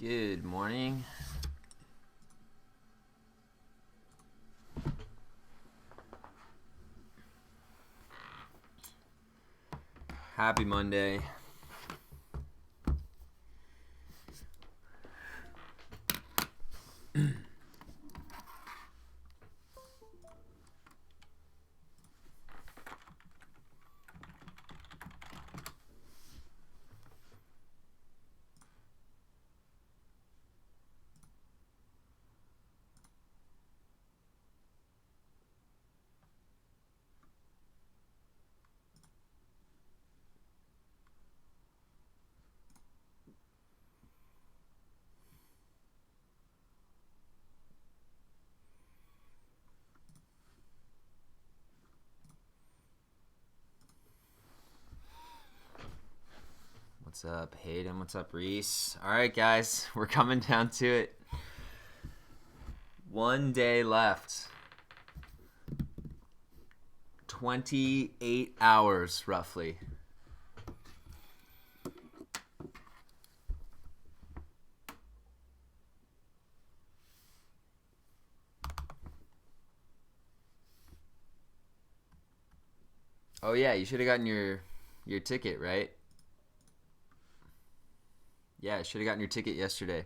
Good morning. Happy Monday. What's up, Hayden? What's up, Reese? All right, guys, we're coming down to it. 1 day left. 28 hours, roughly. Oh, yeah, you should have gotten your ticket, right? Yeah, should have gotten your ticket yesterday.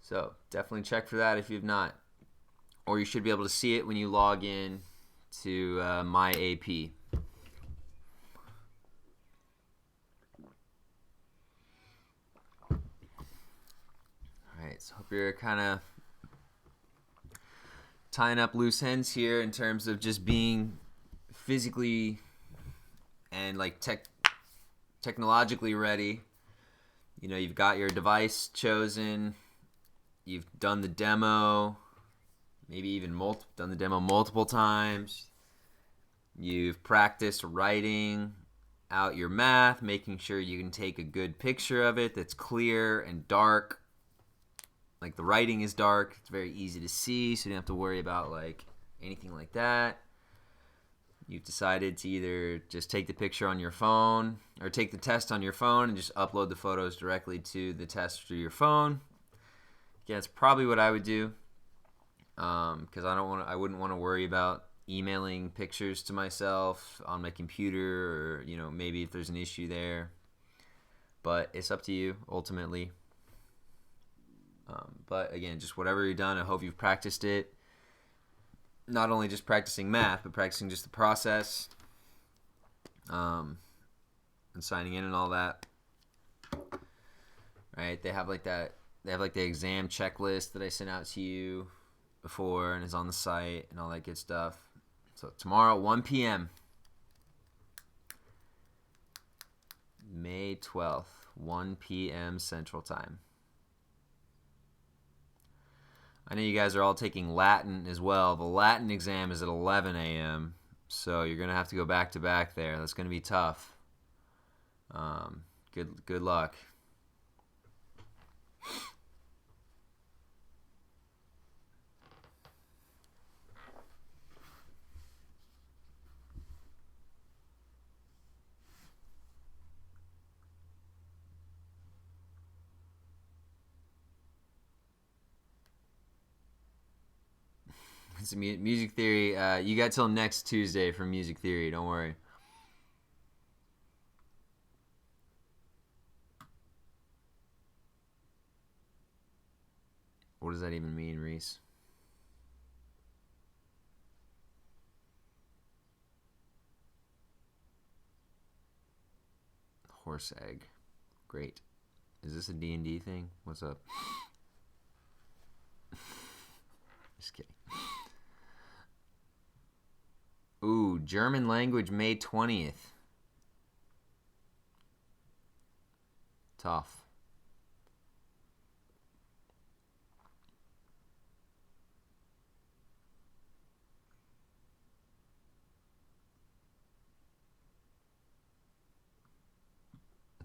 So definitely check for that if you've not. Or you should be able to see it when you log in to my AP. All right, so hope you're kind of tying up loose ends here in terms of just being physically and like technologically ready. You know, you've got your device chosen, you've done the demo, maybe even done the demo multiple times. You've practiced writing out your math, making sure you can take a good picture of it that's clear and dark. Like the writing is dark, it's very easy to see, so you don't have to worry about like anything like that. You've decided to either just take the picture on your phone or take the test on your phone and just upload the photos directly to the test through your phone. Yeah, that's probably what I would do, because I wouldn't want to worry about emailing pictures to myself on my computer, or maybe if there's an issue there. But it's up to you ultimately. But again, just whatever you've done, I hope you've practiced it. Not only just practicing math, but practicing just the process, and signing in and all that. Right? They have like the exam checklist that I sent out to you before, and is on the site and all that good stuff. So tomorrow, 1 p.m. May 12th, 1 p.m. Central Time. I know you guys are all taking Latin as well. The Latin exam is at 11 a.m., so you're going to have to go back to back there. That's going to be tough. Good luck. It's music theory. You got till next Tuesday for music theory. Don't worry. What does that even mean, Reese? Horse egg. Great. Is this a D&D thing? What's up? Just kidding. Ooh, German language, May 20th. Tough.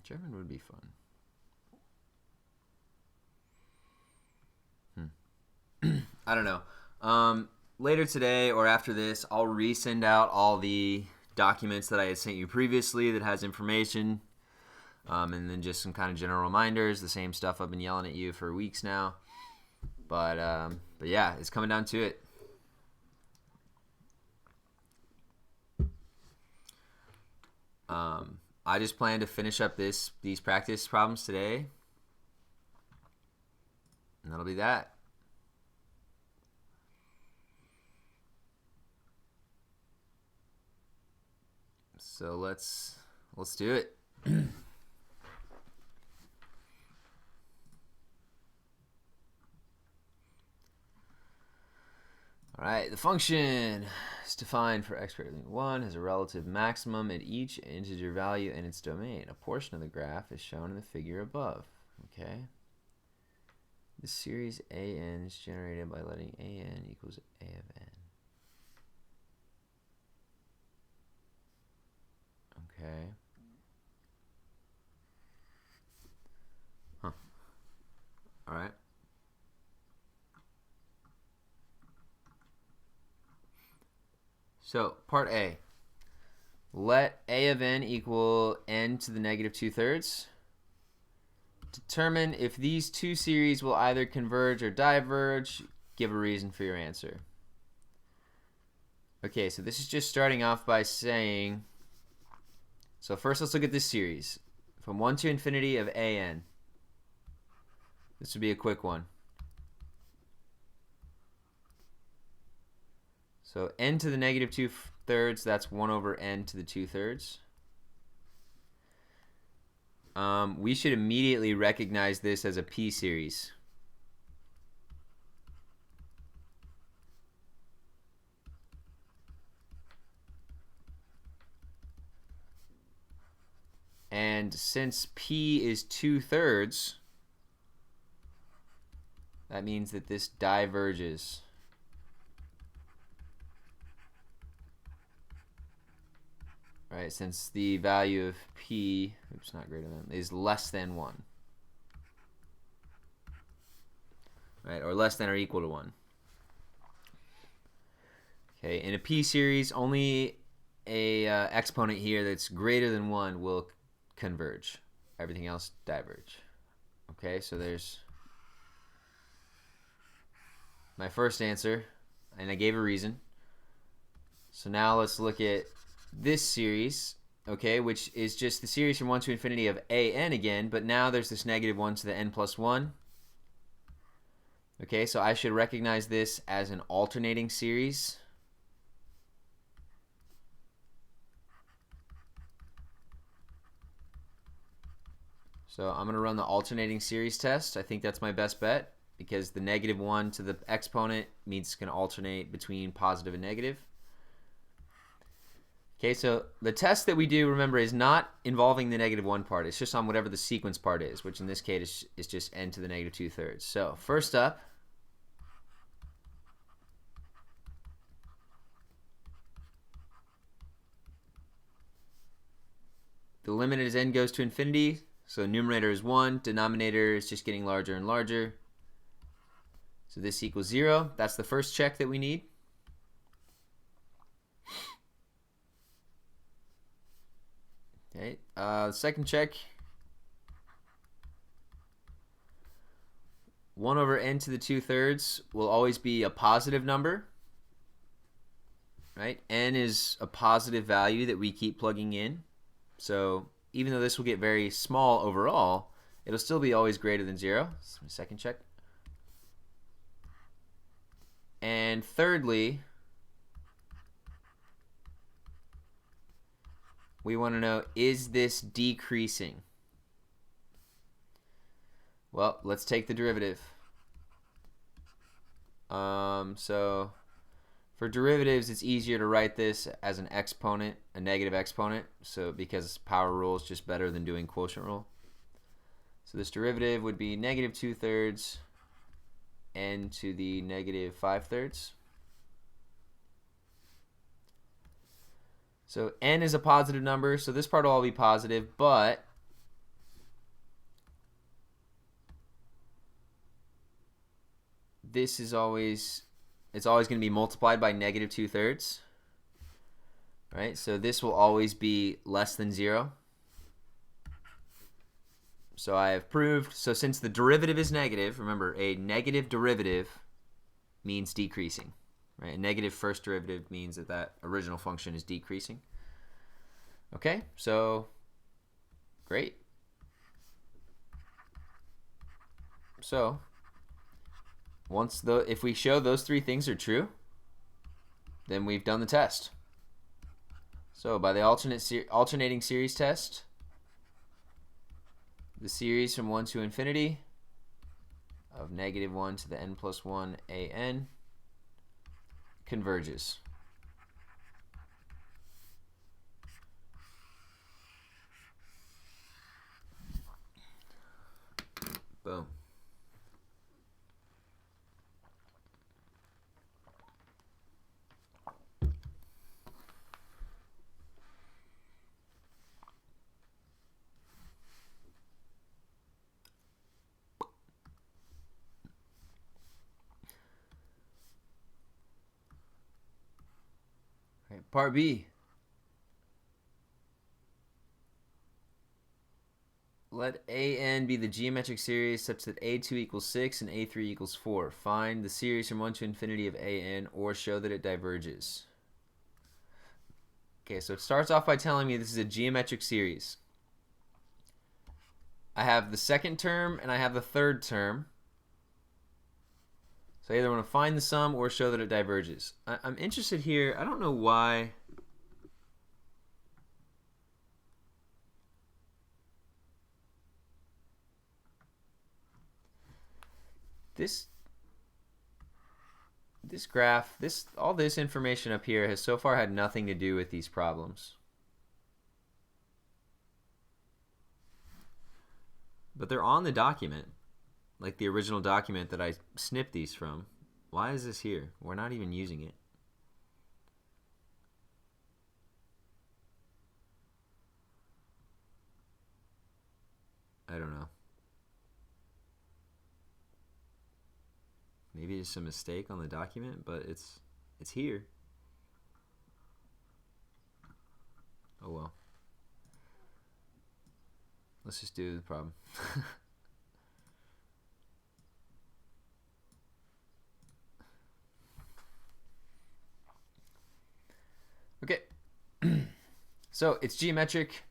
German would be fun. I don't know. Later today or after this, I'll resend out all the documents that I had sent you previously that has information And then just some kind of general reminders, the same stuff I've been yelling at you for weeks now. But yeah, it's coming down to it. I just plan to finish up these practice problems today, and that'll be that. So let's do it. All right, the function is defined for x greater than 1 has a relative maximum at each integer value in its domain. A portion of the graph is shown in the figure above. Okay. The series an is generated by letting an equals a of n. Okay. Huh. All right. So, part A. Let a of n equal n to the negative 2/3. Determine if these two series will either converge or diverge. Give a reason for your answer. Okay, so this is just starting off by saying, so first let's look at this series. From 1 to infinity of an. This would be a quick one. So n to the negative 2/3, that's 1 over n to the 2/3. We should immediately recognize this as a p series. And since p is 2/3, that means that this diverges. Right, since the value of p, oops, not greater than, is less than 1. Right, or less than or equal to 1. Okay, in a p series, only a exponent here that's greater than 1 will converge. Everything else diverge. Okay, so there's my first answer, and I gave a reason. So now let's look at this series, okay, which is just the series from 1 to infinity of an again, but now there's this negative 1 to the n plus 1. Okay, so I should recognize this as an alternating series. So I'm going to run the alternating series test. I think that's my best bet because the negative 1 to the exponent means it's going to alternate between positive and negative. Okay, so the test that we do, remember, is not involving the negative 1 part. It's just on whatever the sequence part is, which in this case is just n to the negative 2/3. So first up, the limit as n goes to infinity. So numerator is 1, denominator is just getting larger and larger. So this equals 0. That's the first check that we need. Okay, the second check, 1 over n to the 2/3 will always be a positive number, right? N is a positive value that we keep plugging in. So even though this will get very small overall, it'll still be always greater than 0. So second check. And thirdly, we want to know, is this decreasing? Well, let's take the derivative. So for derivatives, it's easier to write this as an exponent, a negative exponent, so because power rule is just better than doing quotient rule. So this derivative would be negative 2/3 n to the negative 5/3. So n is a positive number, so this part will all be positive, but this is always, it's always going to be multiplied by negative 2/3. Right? So this will always be less than 0. So I have proved, so since the derivative is negative, remember a negative derivative means decreasing, right? A negative first derivative means that that original function is decreasing. Okay, so great. So if we show those three things are true, then we've done the test. So by the alternating series test, the series from 1 to infinity of -1 to the n plus 1 an converges. Boom. Okay, part B. Let an be the geometric series such that a2 equals 6 and a3 equals 4. Find the series from 1 to infinity of an or show that it diverges. Okay, so it starts off by telling me this is a geometric series. I have the second term and I have the third term. So I either want to find the sum or show that it diverges. I'm interested here. I don't know why. This graph, all this information up here has so far had nothing to do with these problems. But they're on the document, like the original document that I snipped these from. Why is this here? We're not even using it. I don't know. Maybe it's a mistake on the document, but it's here. Oh well. Let's just do the problem. Okay. So it's geometric.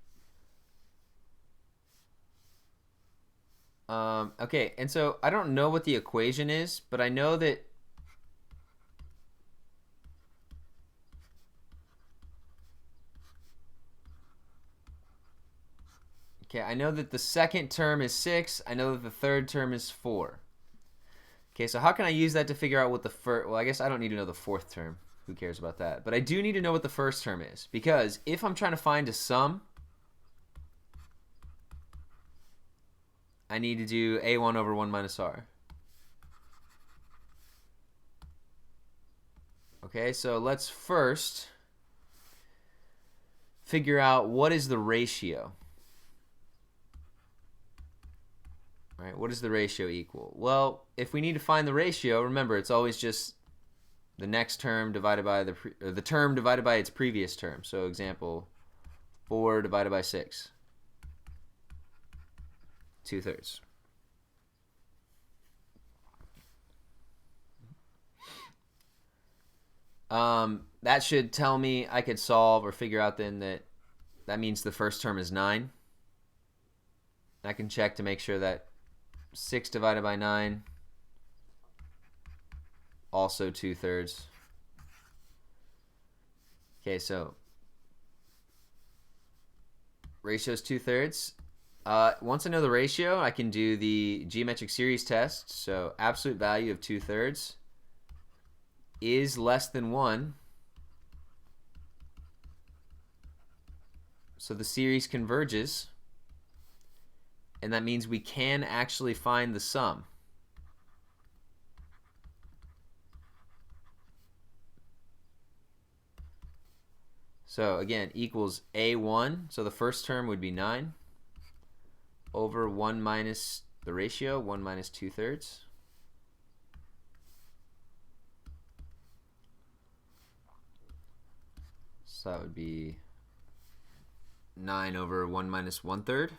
Okay, and so I don't know what the equation is, but I know that I know that the second term is 6. I know that the third term is 4. Okay, so how can I use that to figure out what the first... Well, I guess I don't need to know the fourth term. Who cares about that? But I do need to know what the first term is, because if I'm trying to find a sum, I need to do a1 over 1 minus r. Okay, so let's first figure out what is the ratio. All right, what does the ratio equal? Well, if we need to find the ratio, remember it's always just the next term divided by the term divided by its previous term. So example, 4 divided by 6, 2/3. That should tell me I could solve or figure out then that means the first term is 9. I can check to make sure that 6 divided by 9 also 2/3. Okay, so ratio is 2/3. Once I know the ratio, I can do the geometric series test. So absolute value of 2/3 is less than 1. So the series converges, and that means we can actually find the sum. So again, equals a1, so the first term would be 9, over 1 minus the ratio, 1 minus 2/3. So that would be 9 over 1 minus 1/3.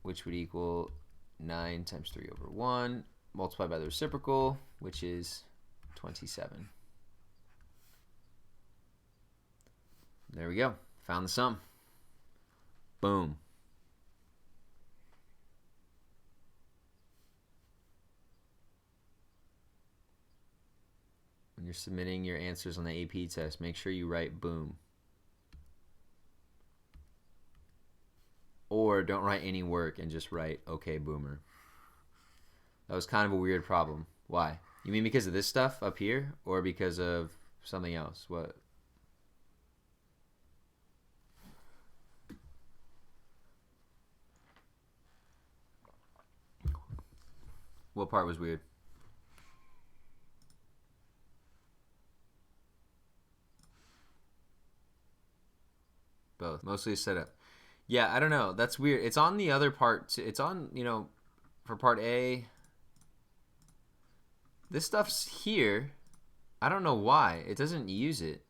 which would equal 9 times 3 over 1, multiplied by the reciprocal, which is 27. There we go. Found the sum. Boom. When you're submitting your answers on the AP test, make sure you write boom. Or don't write any work and just write okay boomer. That was kind of a weird problem. Why? You mean because of this stuff up here or because of something else? What? What part was weird? Both. Mostly a setup. Yeah, I don't know. That's weird. It's on the other part. It's on, for part A. This stuff's here. I don't know why. It doesn't use it.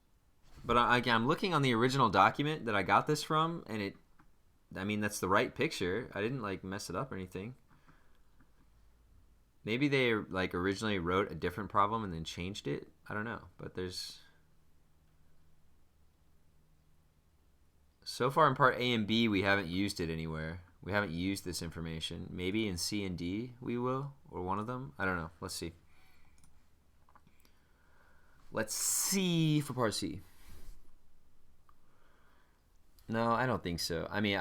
But I'm looking on the original document that I got this from, and that's the right picture. I didn't, mess it up or anything. Maybe they, originally wrote a different problem and then changed it. I don't know. But there's... So far in part A and B, we haven't used it anywhere. We haven't used this information. Maybe in C and D we will, or one of them. I don't know. Let's see. Let's see for part C. No, I don't think so. I mean,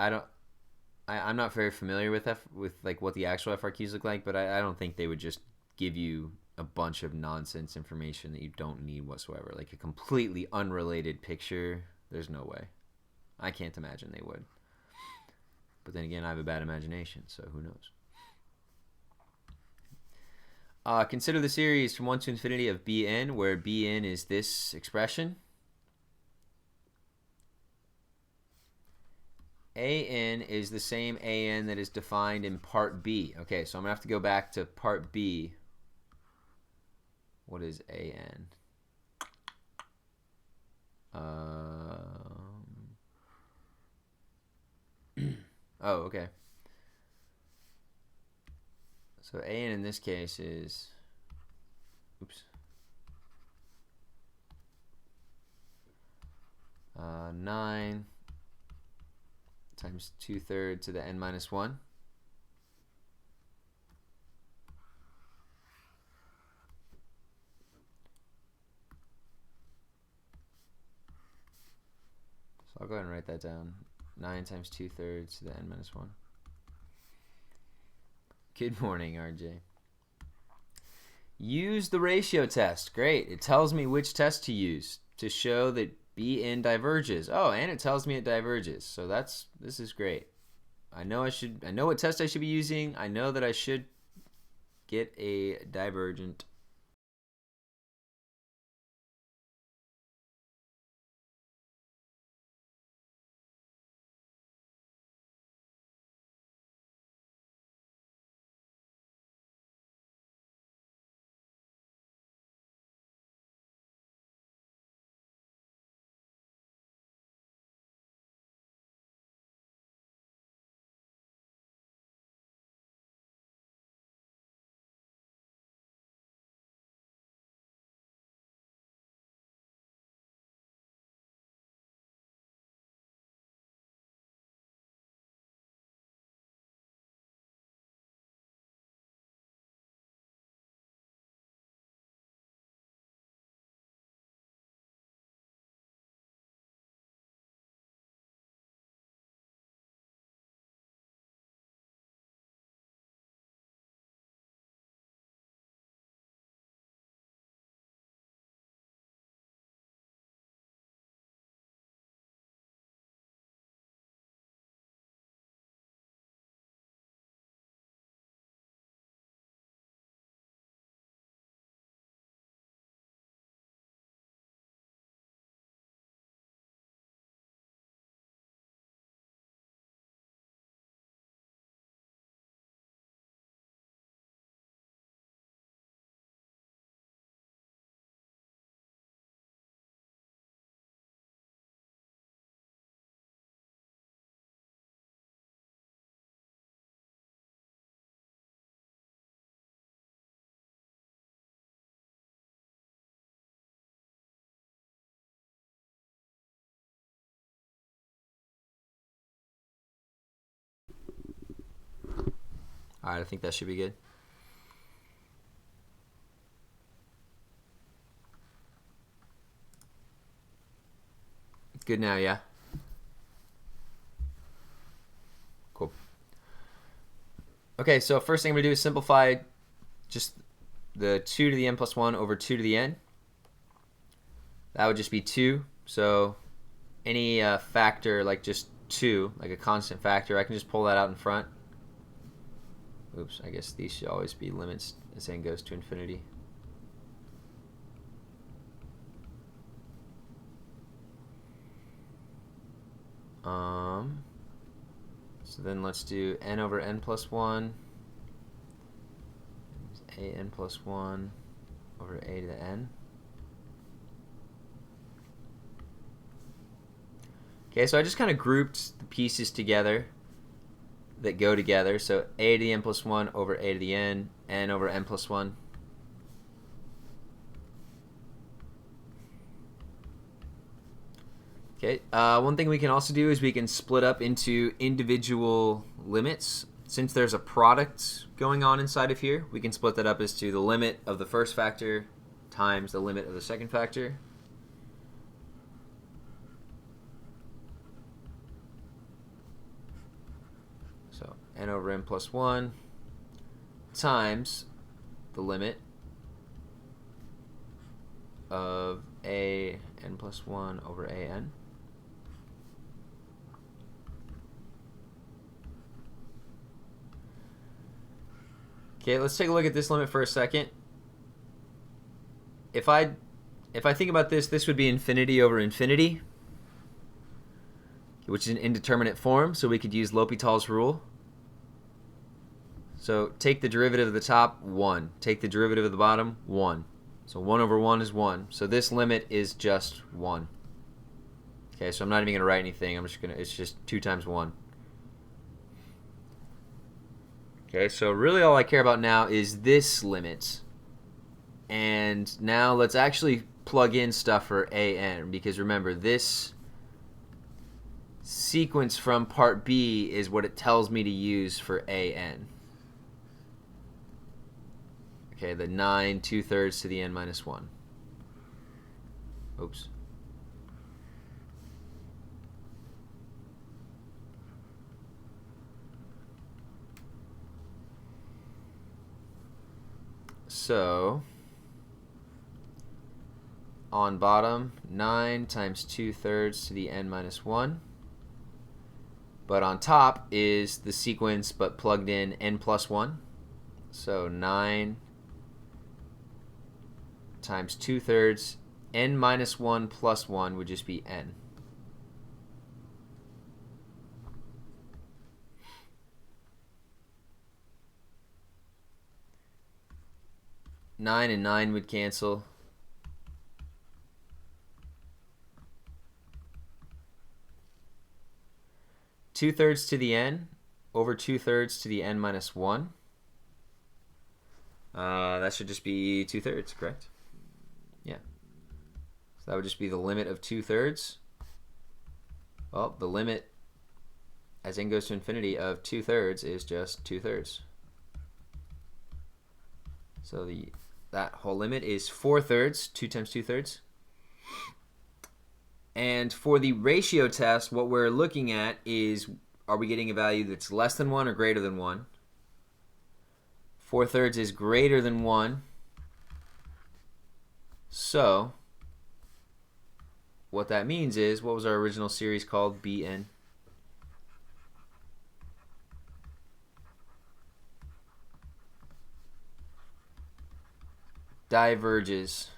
I'm not very familiar with what the actual FRQs look like, but I don't think they would just give you a bunch of nonsense information that you don't need whatsoever. Like a completely unrelated picture. There's no way. I can't imagine they would. But then again, I have a bad imagination, so who knows? Consider the series from 1 to infinity of Bn, where Bn is this expression. An is the same An that is defined in part B. Okay, so I'm going to have to go back to part B. What is An? Oh, okay. So An in this case is, 9 times 2/3 to the n minus 1. So I'll go ahead and write that down. 9 times 2/3 to the n minus 1. Good morning, RJ. Use the ratio test. Great. It tells me which test to use to show that Bn diverges. Oh, and it tells me it diverges. So this is great. I know what test I should be using. I know that I should get a divergent All right, I think that should be good. Good now, yeah? Cool. Okay, so first thing I'm going to do is simplify just the 2 to the n plus 1 over 2 to the n. That would just be 2. So any factor like just 2, like a constant factor, I can just pull that out in front. Oops, I guess these should always be limits as n goes to infinity. So then let's do n over n plus 1, a n plus 1 over a to the n. Okay, so I just kind of grouped the pieces together that go together. So a to the n plus 1 over a to the n over n plus 1. Okay, one thing we can also do is we can split up into individual limits. Since there's a product going on inside of here, we can split that up as to the limit of the first factor times the limit of the second factor. So n over n plus 1 times the limit of a n plus 1 over a n. Okay, let's take a look at this limit for a second. If I think about this, this would be infinity over infinity, which is an indeterminate form, so we could use L'Hopital's rule. So take the derivative of the top, 1. Take the derivative of the bottom, 1. So 1 over 1 is 1. So this limit is just 1. Okay, so I'm not even going to write anything. It's just 2 times 1. Okay, so really all I care about now is this limit. And now let's actually plug in stuff for an, because remember, this sequence from part B is what it tells me to use for an. Okay, the 9 2/3 to the n minus 1. Oops. So on bottom, 9 times 2/3 to the n minus 1. But on top is the sequence but plugged in n plus 1. So 9 times 2/3, n minus 1 plus 1 would just be n. Nine and 9 would cancel. Two-thirds to the n over 2/3 to the n minus 1. That should just be 2/3, correct? Yeah. So that would just be the limit of 2/3. Well, the limit as n goes to infinity of 2/3 is just 2/3. So that whole limit is 4/3, 2 times 2/3. And for the ratio test, what we're looking at is, are we getting a value that's less than 1 or greater than 1? 4/3 is greater than 1. So what that means is, what was our original series called? Bn. Diverges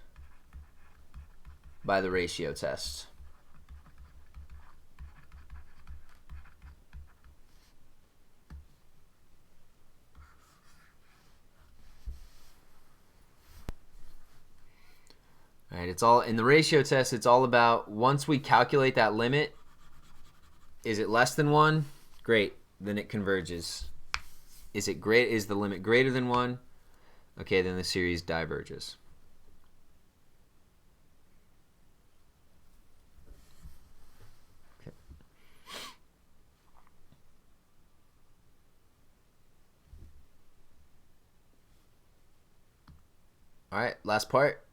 by the ratio test. All right, it's all in the ratio test. It's all about, once we calculate that limit, is it less than 1? Great, then it converges. Is the limit greater than 1? Okay, then the series diverges. Okay. All right, last part.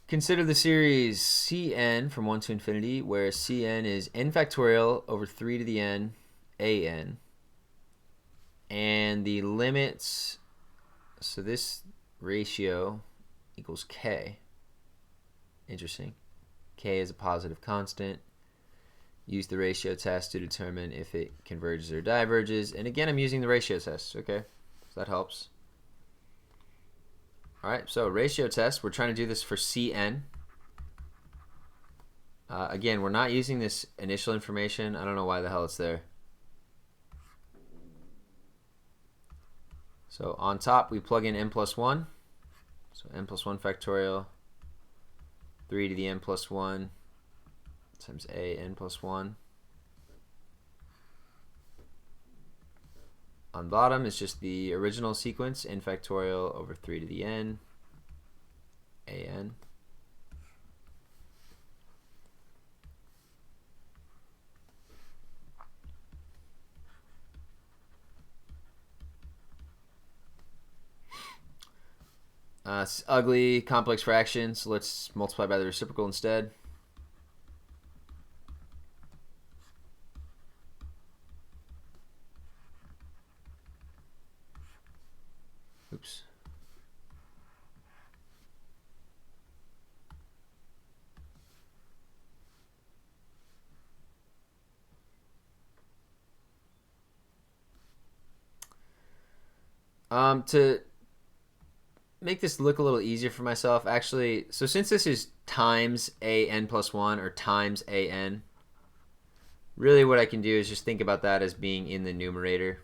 Consider the series Cn from 1 to infinity, where Cn is n factorial over 3 to the n an. And the limits, so this ratio equals k. Interesting. K is a positive constant. Use the ratio test to determine if it converges or diverges. And again, I'm using the ratio test. Okay, so that helps. All right, so ratio test. We're trying to do this for Cn. Again, we're not using this initial information. I don't know why the hell it's there. So on top, we plug in n plus 1. So n plus 1 factorial, 3 to the n plus 1 times a n plus 1. On bottom is just the original sequence, n factorial over 3 to the n, an. It's ugly, complex fraction, so let's multiply by the reciprocal instead. Oops. To make this look a little easier for myself, actually, so since this is times an plus 1 or times an, really what I can do is just think about that as being in the numerator.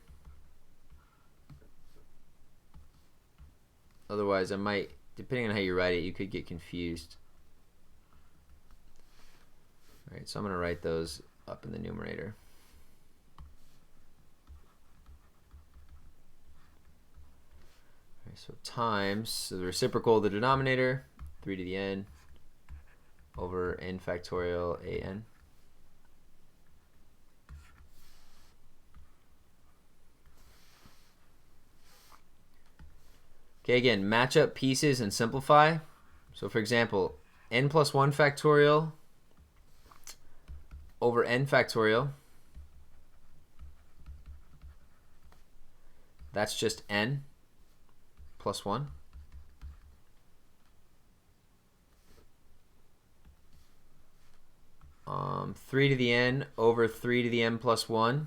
Otherwise, I might, depending on how you write it, you could get confused. All right, so I'm going to write those up in the numerator. All right, so times, so the reciprocal of the denominator, 3 to the n over n factorial an. Okay, again, match up pieces and simplify. So for example, n plus 1 factorial over n factorial. That's just n plus 1. Three to the n over 3 to the n plus 1.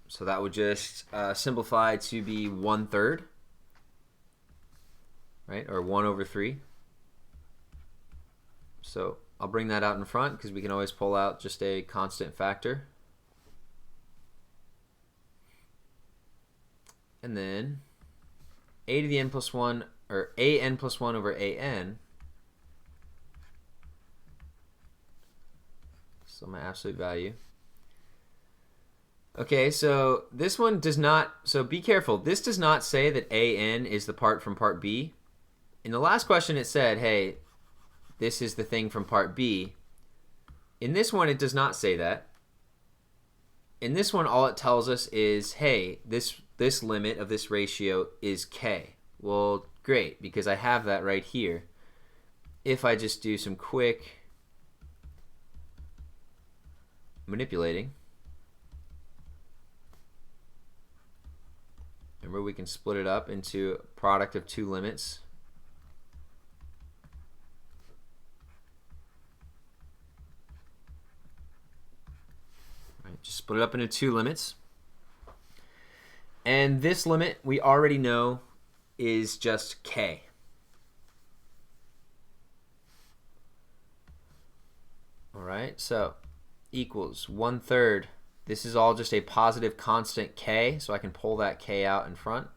So that would just simplify to be 1/3. Right, or 1 over 3. So I'll bring that out in front because we can always pull out just a constant factor. And then a to the n plus 1, or an plus 1 over an. So my absolute value. Okay, so this one does not, so be careful. This does not say that an is the part from part B. In the last question it said, hey, this is the thing from part B. In this one it does not say that. In this one all it tells us is, hey, this limit of this ratio is k. Well, great, because I have that right here. If I just do some quick manipulating, remember we can split it up into a product of two limits. Just split it up into two limits. And this limit we already know is just k. All right, so equals 1/3. This is all just a positive constant k, so I can pull that k out in front.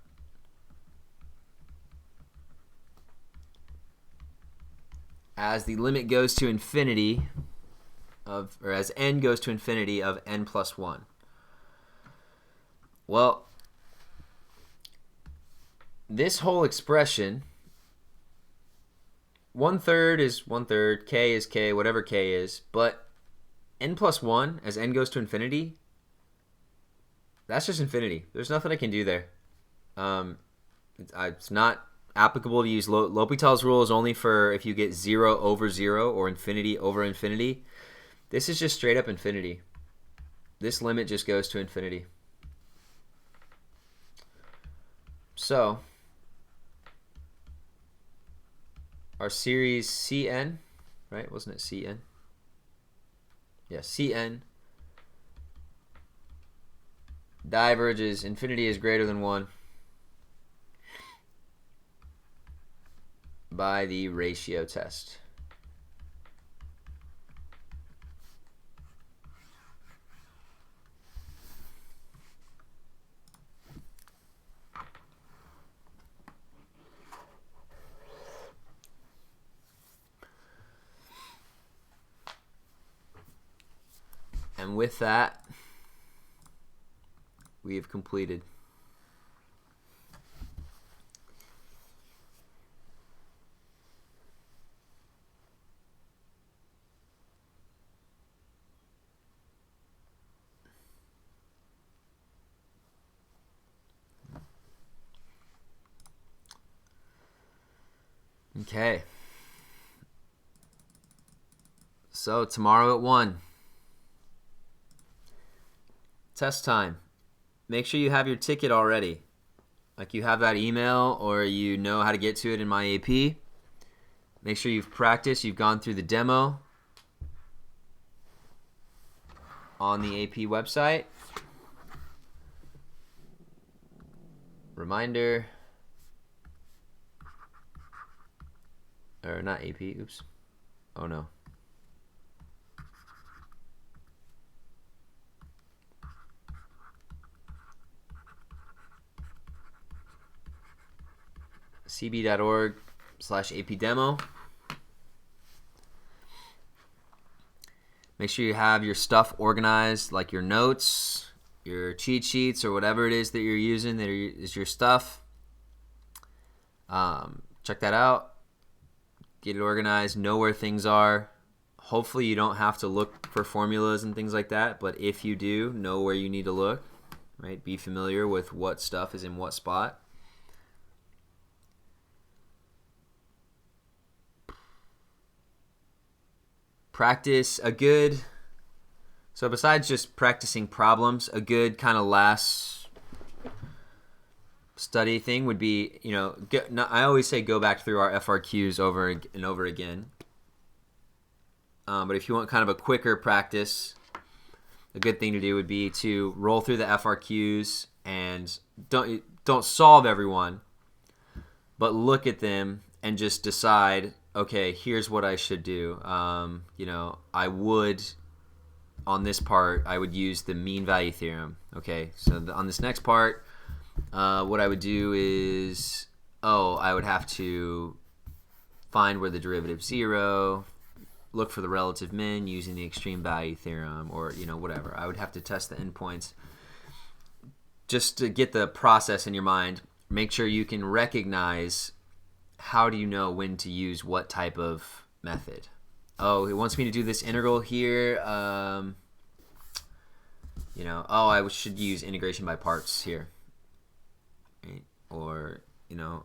As the limit goes to infinity, or as n goes to infinity of n plus 1. Well, this whole expression, 1/3 is 1/3, k is k, whatever k is, but n plus 1 as n goes to infinity, that's just infinity. There's nothing I can do there. It's not applicable to use L'Hopital's rule is only for if you get 0 over 0 or infinity over infinity. This is just straight up infinity. This limit just goes to infinity. So our series Cn, right? Wasn't it Cn? Yeah, Cn diverges infinity is greater than 1 by the ratio test. And with that, we have completed. Okay. So tomorrow at 1. Test time. Make sure you have your ticket already. Like you have that email or you know how to get to it in my AP. Make sure you've practiced, you've gone through the demo on the AP website. Reminder. Or not AP, oops. Oh no. cb.org/APdemo. Make sure you have your stuff organized, like your notes, your cheat sheets, or whatever it is that you're using that is your stuff. Check that out. Get it organized. Know where things are. Hopefully you don't have to look for formulas and things like that, but if you do, know where you need to look. Right? Be familiar with what stuff is in what spot. Practice a good, so besides just practicing problems, a good kind of last study thing would be, I always say go back through our FRQs over and over again. But if you want kind of a quicker practice, a good thing to do would be to roll through the FRQs and don't solve everyone, but look at them and just decide, okay, here's what I should do. I would, on this part, I would use the mean value theorem. Okay, so on this next part, what I would do is, I would have to find where the derivative 0, look for the relative min using the extreme value theorem, or whatever. I would have to test the endpoints just to get the process in your mind. Make sure you can recognize how do you know when to use what type of method. It wants me to do this integral here. I should use integration by parts here. Right? Or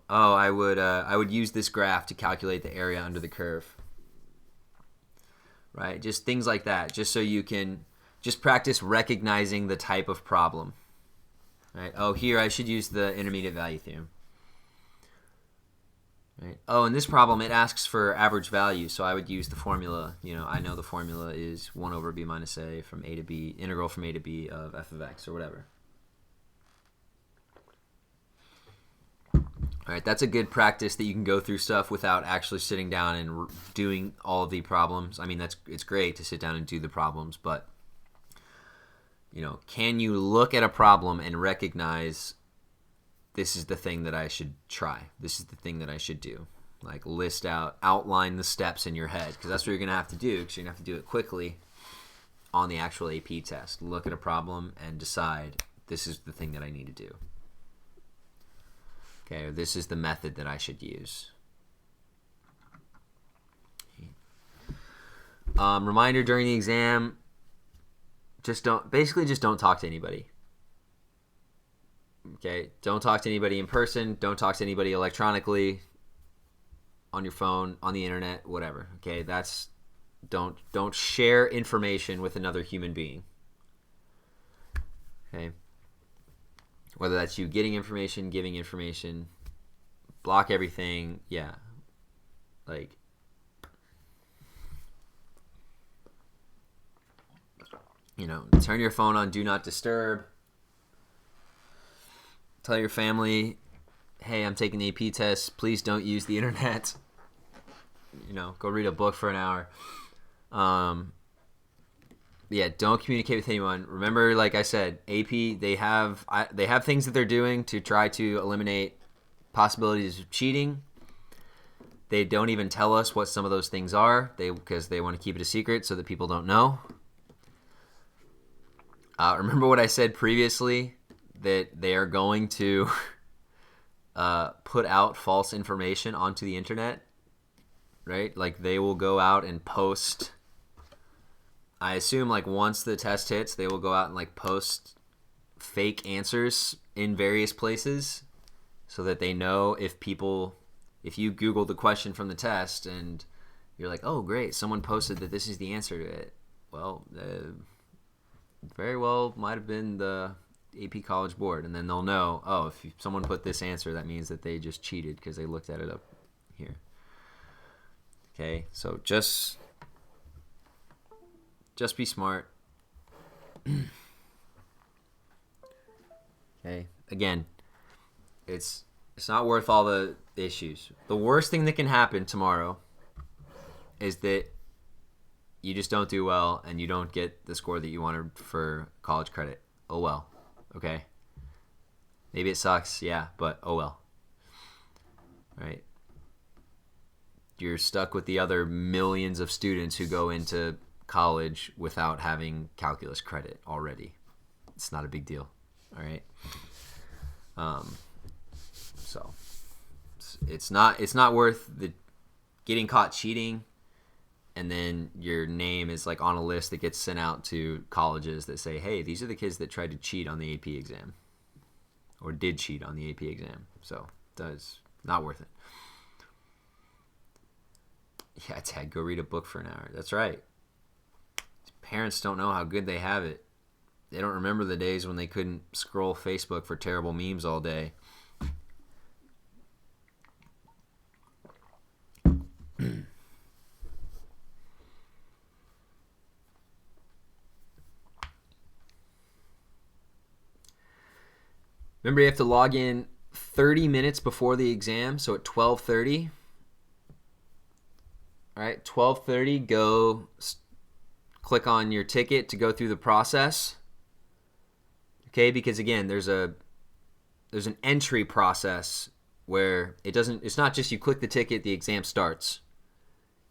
I would use this graph to calculate the area under the curve. Right? Just things like that, just so you can just practice recognizing the type of problem. Right? Here I should use the intermediate value theorem. Right? In this problem it asks for average value, so I would use the formula. I know the formula is 1 over b minus a from a to b, integral from a to b of f of x or whatever. All right, that's a good practice that you can go through stuff without actually sitting down and doing all of the problems. I mean, it's great to sit down and do the problems, but can you look at a problem and recognize this is the thing that I should try? This is the thing that I should do. Like outline the steps in your head, because that's what you're going to have to do, because you're going to have to do it quickly on the actual AP test. Look at a problem and decide this is the thing that I need to do. Okay, or this is the method that I should use. Reminder during the exam, just don't talk to anybody. Okay, don't talk to anybody in person. Don't talk to anybody electronically, on your phone, on the internet, whatever. Okay, don't share information with another human being. Okay, whether that's you getting information, giving information, block everything. Yeah, like, turn your phone on do not disturb. Tell your family, hey, I'm taking the AP test. Please don't use the internet. Go read a book for an hour. Yeah, don't communicate with anyone. Remember, like I said, AP, they have things that they're doing to try to eliminate possibilities of cheating. They don't even tell us what some of those things are, because they want to keep it a secret so that people don't know. Remember what I said previously, that they are going to put out false information onto the internet, right? Like, they will go out and post, I assume, like, once the test hits, they will go out and, like, post fake answers in various places so that they know if you Google the question from the test and you're like, oh, great, someone posted that this is the answer to it. Well, very well might have been the AP College Board, and then they'll know, oh, if someone put this answer, that means that they just cheated because they looked at it up here. Okay, so just be smart. Okay, again, it's not worth all the issues. The worst thing that can happen tomorrow is that you just don't do well and you don't get the score that you wanted for college credit. Oh well. Okay. Maybe it sucks, yeah, but oh well. Right? You're stuck with the other millions of students who go into college without having calculus credit already. It's not a big deal. All right. So it's not worth the getting caught cheating, and then your name is like on a list that gets sent out to colleges that say, hey, these are the kids that tried to cheat on the AP exam or did cheat on the AP exam. So that's not worth it. Yeah, Ted, go read a book for an hour. That's right. Parents don't know how good they have it. They don't remember the days when they couldn't scroll Facebook for terrible memes all day. Remember, you have to log in 30 minutes before the exam, so at 12:30. All right, 12:30, go click on your ticket to go through the process. Okay, because again, there's an entry process where it's not just you click the ticket, the exam starts.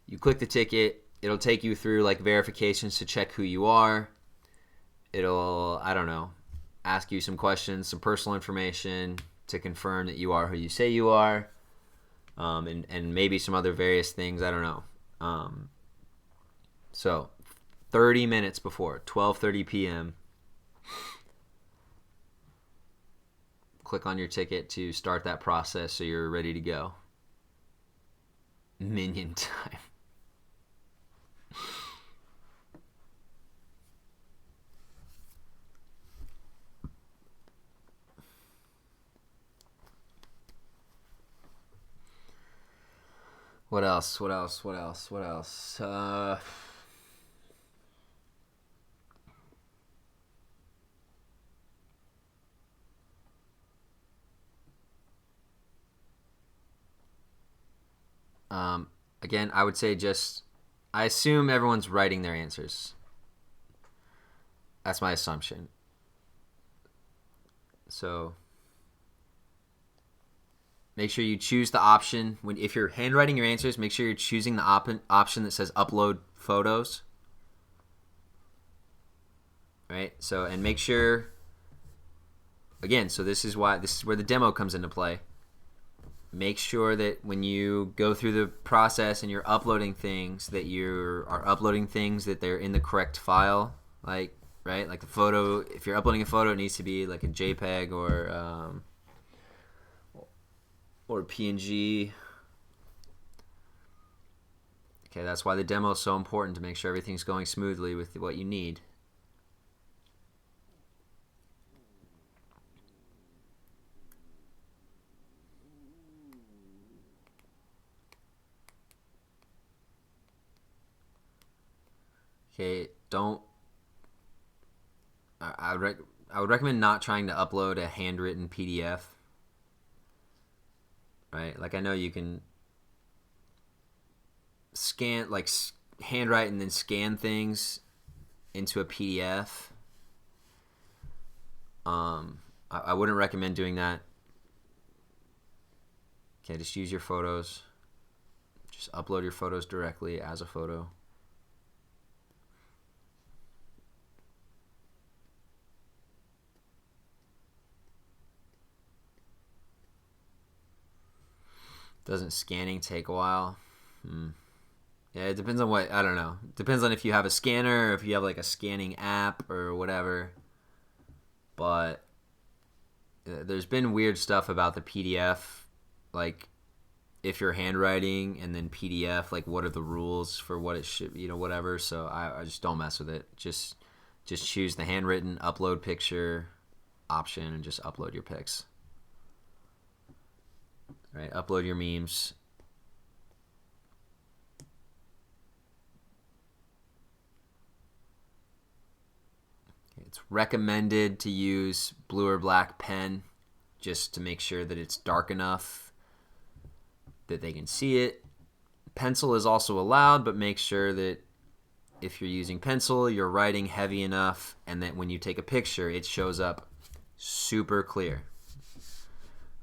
You click the ticket, it'll take you through like verifications to check who you are. It'll, I don't know, ask you some questions, some personal information to confirm that you are who you say you are, and maybe some other various things, I don't know. So 30 minutes before, 12:30 p.m., click on your ticket to start that process so you're ready to go. Minion time. What else? Again, I would say I assume everyone's writing their answers. That's my assumption. So make sure you choose the option. If you're handwriting your answers, make sure you're choosing the option that says upload photos. Right? So, and make sure, again, so this is where the demo comes into play. Make sure that when you go through the process and you're uploading things, that you are uploading things that they're in the correct file. Like, right? Like the photo, if you're uploading a photo, it needs to be like a JPEG or PNG. Okay, that's why the demo is so important, to make sure everything's going smoothly with what you need. Okay, don't. I would recommend not trying to upload a handwritten PDF. Right, like I know you can scan, like handwrite and then scan things into a PDF. I wouldn't recommend doing that. Okay, just use your photos. Just upload your photos directly as a photo. Doesn't scanning take a while? Yeah, it depends on what, I don't know. It depends on if you have a scanner or if you have like a scanning app or whatever. But there's been weird stuff about the PDF, like if you're handwriting and then PDF, like what are the rules for what it should, whatever. So I just don't mess with it. Just choose the handwritten upload picture option and just upload your pics. Right, upload your memes. It's recommended to use blue or black pen just to make sure that it's dark enough that they can see it. Pencil is also allowed, but make sure that if you're using pencil, you're writing heavy enough and that when you take a picture, it shows up super clear.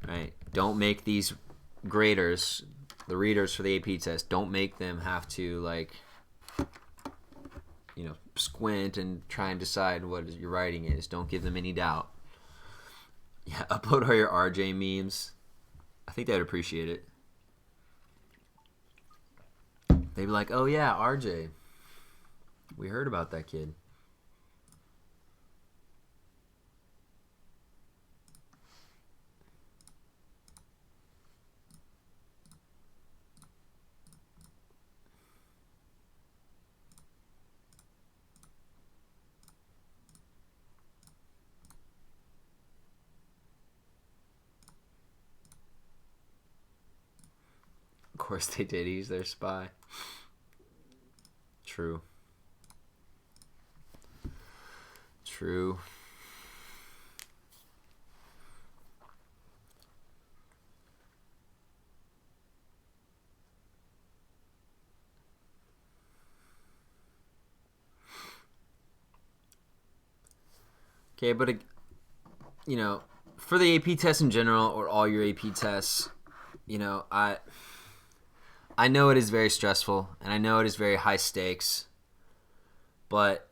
Right? Don't make these graders, the readers for the AP test, don't make them have to squint and try and decide what your writing is. Don't give them any doubt. Yeah, upload all your RJ memes. I think they'd appreciate it. They'd be like, oh yeah, RJ. We heard about that kid. Of course they did. He's their spy. True. True. Okay, but for the AP test in general, or all your AP tests, I know it is very stressful, and I know it is very high stakes, but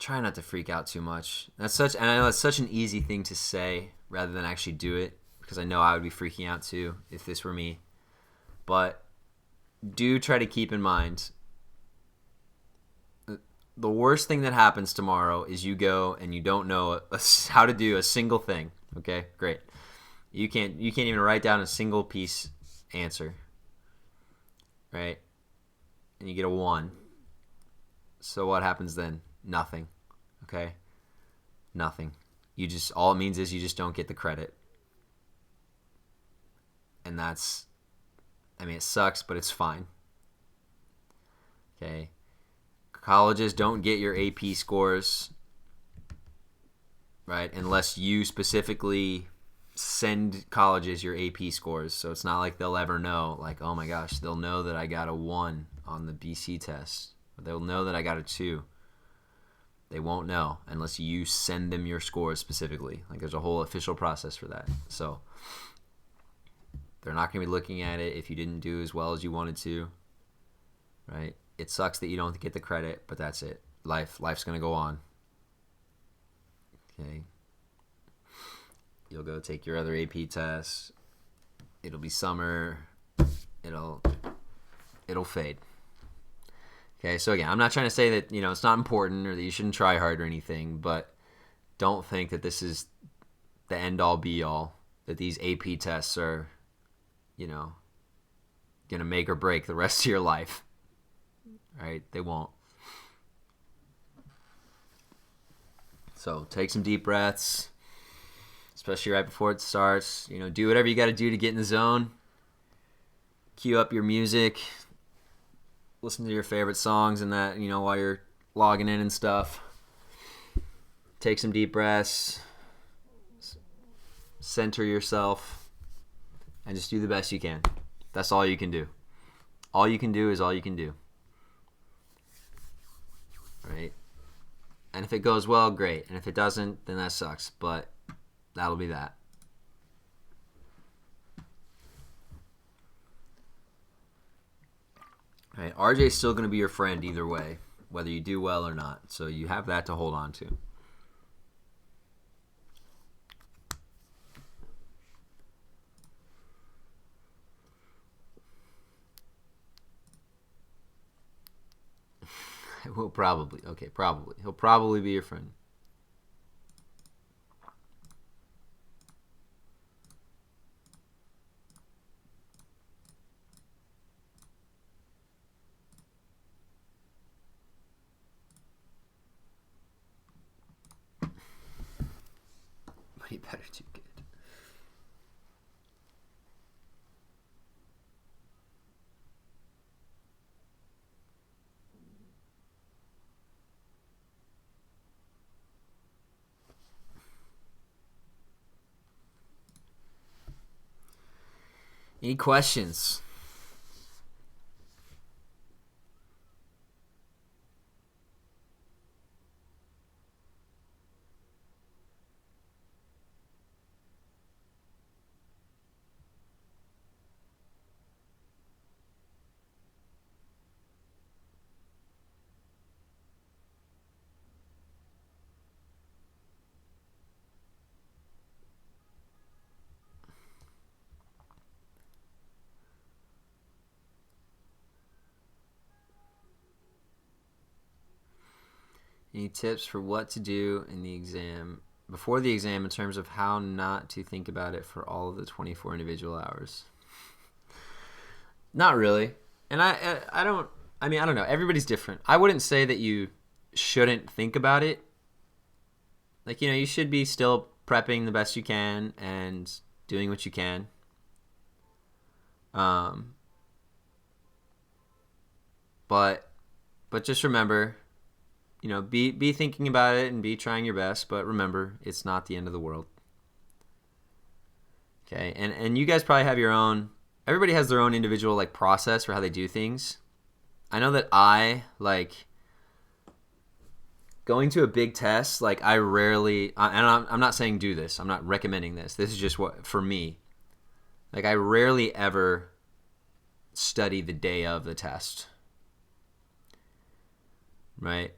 try not to freak out too much. And I know it's such an easy thing to say rather than actually do it, because I know I would be freaking out too if this were me. But do try to keep in mind, the worst thing that happens tomorrow is you go and you don't know how to do a single thing. Okay, great. You can't even write down a single piece answer, right? And you get a 1. So what happens then? Nothing. Okay? Nothing. All it means is you just don't get the credit. And it sucks, but it's fine. Okay? Colleges don't get your AP scores, right? Unless you specifically send colleges your AP scores. So it's not like they'll ever know, like, oh my gosh, they'll know that I got a 1 on the BC test. They'll know that I got a 2. They won't know unless you send them your scores specifically. Like, there's a whole official process for that. So they're not going to be looking at it if you didn't do as well as you wanted to, right? It sucks that you don't get the credit, but that's it. Life's going to go on. Okay. You'll go take your other AP tests. It'll be summer. It'll fade. Okay, so again, I'm not trying to say that, it's not important or that you shouldn't try hard or anything, but don't think that this is the end all be all, that these AP tests are, going to make or break the rest of your life. All right? They won't. So take some deep breaths, especially right before it starts. Do whatever you got to do to get in the zone. Cue up your music. Listen to your favorite songs and that, while you're logging in and stuff. Take some deep breaths. Center yourself. And just do the best you can. That's all you can do. All you can do is all you can do. Right? And if it goes well, great. And if it doesn't, then that sucks. But that'll be that. All right, RJ's still going to be your friend either way, whether you do well or not. So you have that to hold on to. Probably. He'll probably be your friend. He better do good. Any questions? Any tips for what to do in the exam, before the exam, in terms of how not to think about it for all of the 24 individual hours? Not really. And I don't know. Everybody's different. I wouldn't say that you shouldn't think about it. Like, you should be still prepping the best you can and doing what you can. But just remember, be thinking about it and be trying your best, but remember, it's not the end of the world. Okay, and you guys probably have your own, everybody has their own individual, process for how they do things. I know that going to a big test, I rarely, and I'm not saying do this, I'm not recommending this, this is just what, for me, I rarely ever study the day of the test. Right?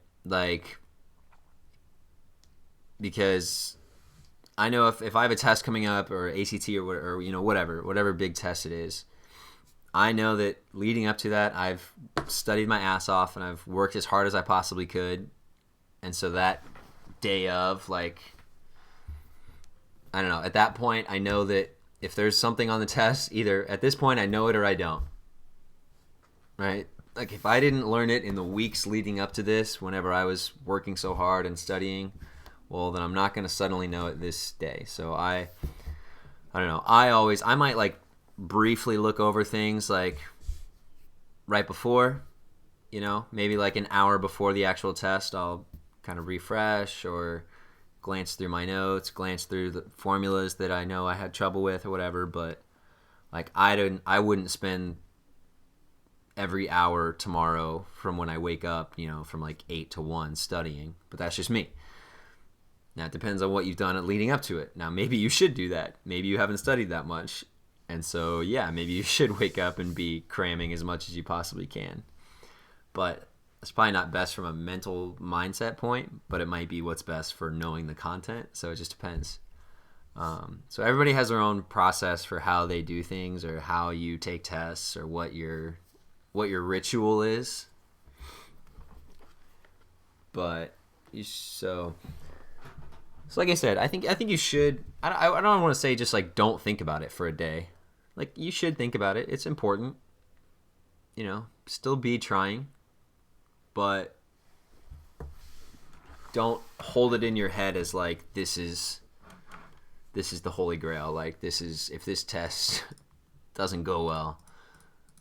Because I know if I have a test coming up, or ACT, or whatever big test it is, I know that leading up to that, I've studied my ass off and I've worked as hard as I possibly could. And so that day of, I don't know, at that point, I know that if there's something on the test, either at this point I know it or I don't. Right? If I didn't learn it in the weeks leading up to this, whenever I was working so hard and studying, well, then I'm not going to suddenly know it this day. So I don't know. I might briefly look over things right before, maybe an hour before the actual test, I'll kind of refresh or glance through my notes, glance through the formulas that I know I had trouble with or whatever. But I wouldn't spend every hour tomorrow from when I wake up, from 8 to 1 studying. But that's just me. Now, it depends on what you've done leading up to it. Now, maybe you should do that. Maybe you haven't studied that much. And so, yeah, maybe you should wake up and be cramming as much as you possibly can. But it's probably not best from a mental mindset point, but it might be what's best for knowing the content. So it just depends. So everybody has their own process for how they do things, or how you take tests, or what your ritual is. But so like I said, I think you should. I don't want to say just like don't think about it for a day. Like you should think about it. It's important. Still be trying, but don't hold it in your head as like this is the holy grail. Like if this test doesn't go well,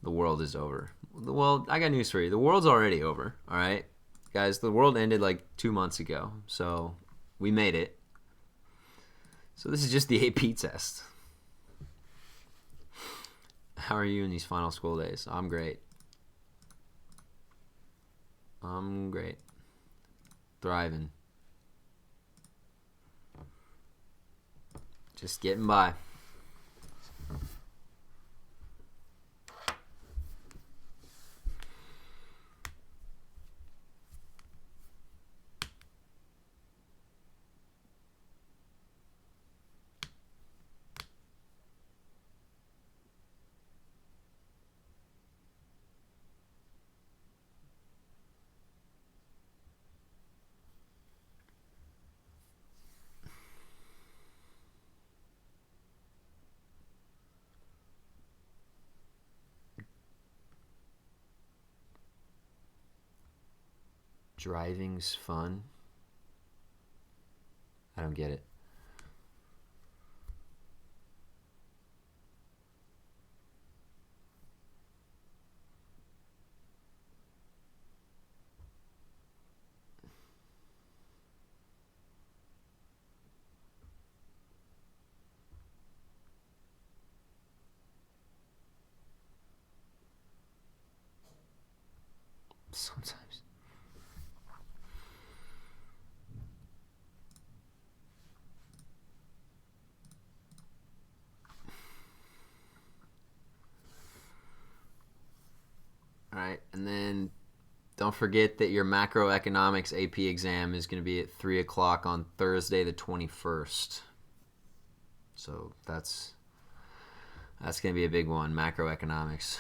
the world is over. Well, I got news for you. The world's already over. All right, guys. The world ended like 2 months ago, so we made it. So this is just the AP test. How are you in these final school days? I'm great. Thriving. Just getting by. Driving's fun. I don't get it. Sometimes. All right, and then don't forget that your macroeconomics AP exam is going to be at 3 o'clock on Thursday the 21st. So that's going to be a big one, macroeconomics.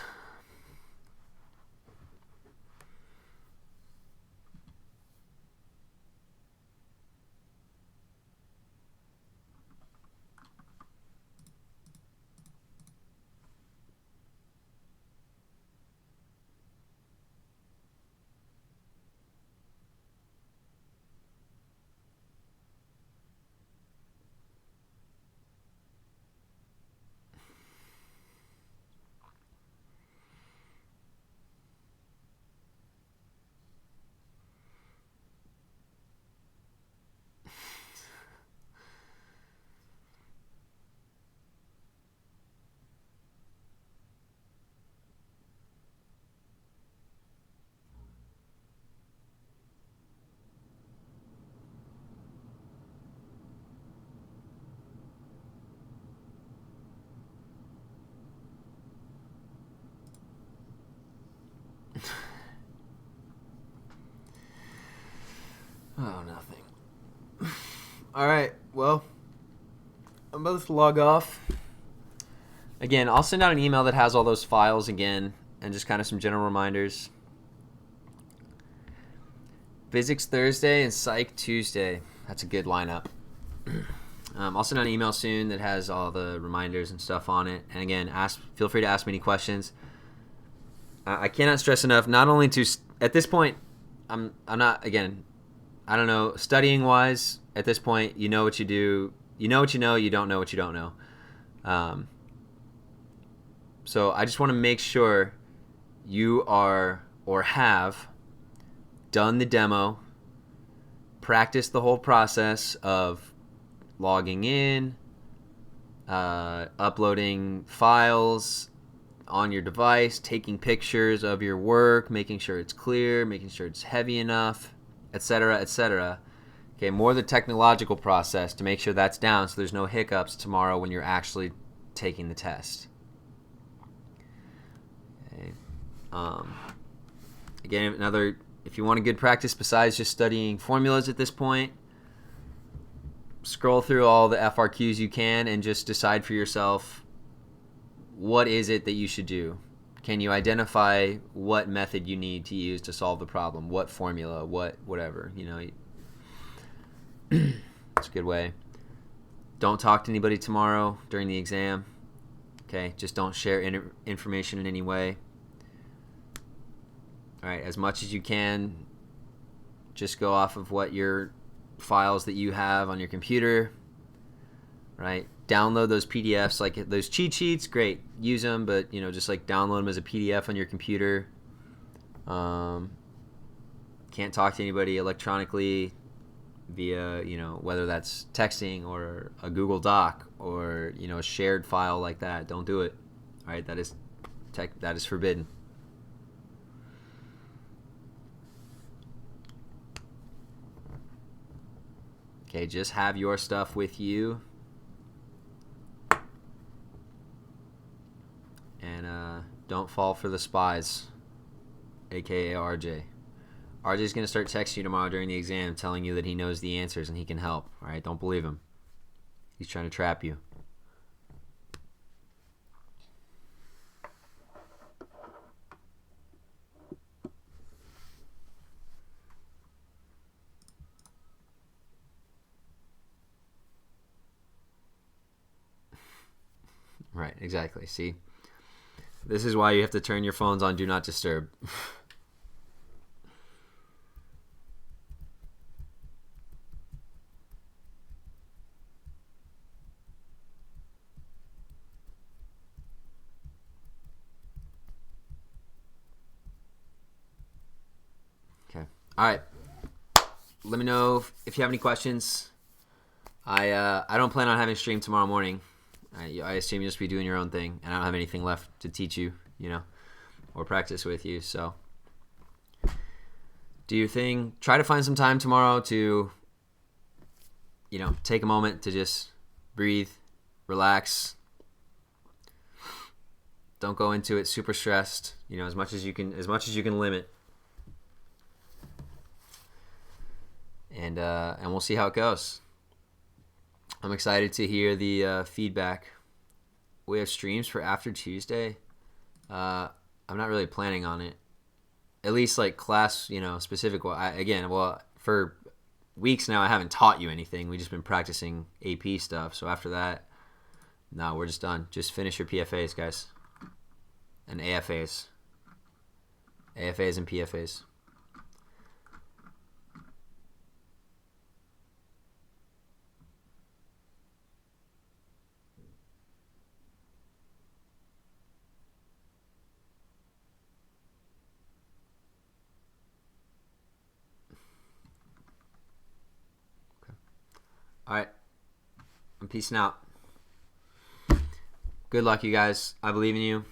Oh, nothing. All right, well, I'm about to log off. Again, I'll send out an email that has all those files again and just kind of some general reminders. Physics Thursday and Psych Tuesday. That's a good lineup. I'll send out an email soon that has all the reminders and stuff on it. And again, feel free to ask me any questions. I cannot stress enough, not only to, at this point, I'm not, again, I don't know, studying wise, at this point, you know what you do, you know what you know, you don't know what you don't know. So I just want to make sure you are or have done the demo, practiced the whole process of logging in, uploading files on your device, taking pictures of your work, making sure it's clear, making sure it's heavy enough, etc., etc. Okay, more the technological process to make sure that's down so there's no hiccups tomorrow when you're actually taking the test. Okay. Again, if you want a good practice besides just studying formulas at this point, scroll through all the FRQs you can and just decide for yourself what is it that you should do. Can you identify what method you need to use to solve the problem? What formula? Whatever. It's a good way. Don't talk to anybody tomorrow during the exam. Okay, just don't share information in any way. All right, as much as you can, just go off of what your files that you have on your computer. Right, download those PDFs, like those cheat sheets. Great, use them, but just like download them as a PDF on your computer. Can't talk to anybody electronically via whether that's texting or a Google Doc or a shared file like that. Don't do it. All right, that is forbidden. Okay, just have your stuff with you. And don't fall for the spies, aka RJ. RJ's going to start texting you tomorrow during the exam telling you that he knows the answers and he can help. All right, don't believe him. He's trying to trap you. Right, exactly. See? This is why you have to turn your phones on Do Not Disturb. Okay. All right. Let me know if you have any questions. I don't plan on having a stream tomorrow morning. I assume you'll just be doing your own thing, and I don't have anything left to teach you, or practice with you. So do your thing. Try to find some time tomorrow to, take a moment to just breathe, relax. Don't go into it super stressed. As much as you can limit. And we'll see how it goes. I'm excited to hear the feedback. We have streams for after Tuesday. I'm not really planning on it. At least like class, specific. Well, for weeks now I haven't taught you anything. We've just been practicing AP stuff. So after that, no, we're just done. Just finish your PFAs, guys. And AFAs. AFAs and PFAs. All right. I'm peacing out. Good luck, you guys. I believe in you.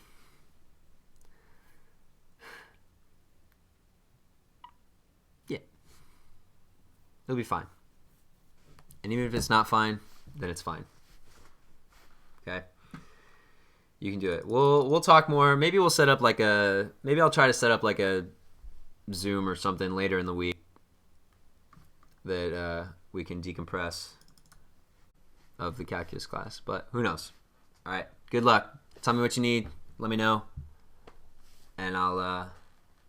Yeah. It'll be fine. And even if it's not fine, then it's fine. Okay? You can do it. We'll talk more. Maybe we'll set up maybe I'll try to set up like a Zoom or something later in the week that we can decompress of the calculus class, but who knows? All right, good luck. Tell me what you need. Let me know, and I'll